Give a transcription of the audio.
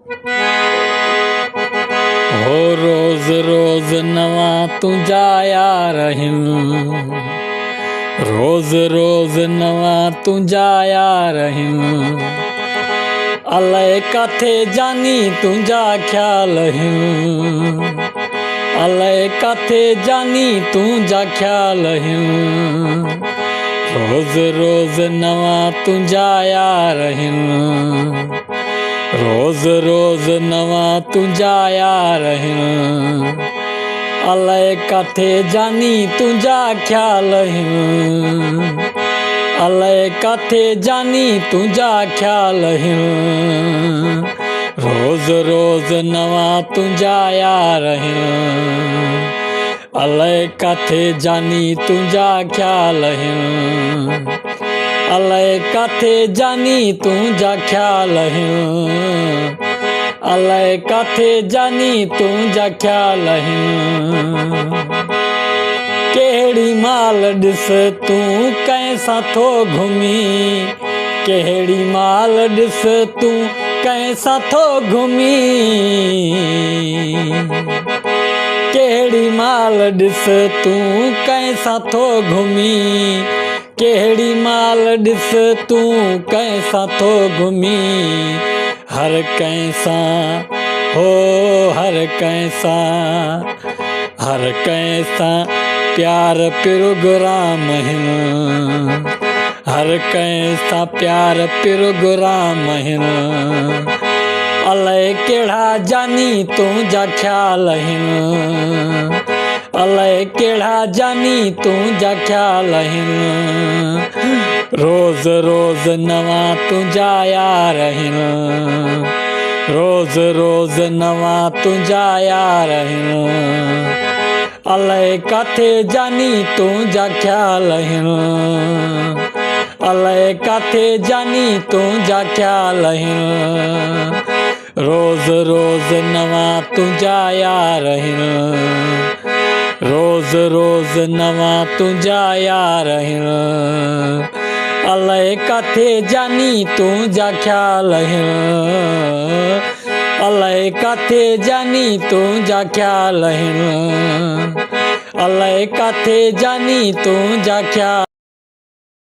हो रोज रोज नवा तुझा यार हिन, रोज रोज नवा तुझा यार हिन। अलाए काथे जानी तुझा ख्याल हिन, अलाए काथे जानी तुझा ख्याल हिन। रोज रोज नवा तुझा यार हिन, रोज रोज नवा तुझा यार हिन। अलाए काथे जानी तुझा ख्याल हिन, अलाए काथे जानी तुझा ख्याल हिन। रोज रोज नवा तुझा यार हिन, अलाए काथे जानी तुझा ख्याल हिन। अलाए काथे जानी तुझा ख्याल हिन, अलाए काथे जानी तुझा ख्याल हिन। केड़ी माल ॾिस तूं कैसां थो घुमी, केड़ी माल ॾिस तूं कैसां थो घुमी। केड़ी माल ॾिस तूं कैसां थो घुमी, केड़ी माल ॾिस तूं कैसां थो घुमी। हर कैसां हो हर कैसां, हर कैसां प्यार प्रोग्राम हिन, हर कैसां प्यार प्रोग्राम हिन। अलाए केड़ा जानी तुझा ख्याल हिन, अलाए केड़ा जानी तुझा ख्याल हिन। रोज रोज नवा तुझा यार हिन, रोज रोज नवा तुझा यार हिन। अलाए काथे जानी तुझा ख्याल हिन, अलाए काथे जानी तुझा ख्याल हिन। रोज रोज नवा तुझा यार हिन, रोज रोज नवा तुझा यार हिन। अलाए काथे जानी तुझा ख्याल हिन, अलाए काथे जानी तुझा ख्याल हिन। अलाए काथे जानी तुझा ख्याल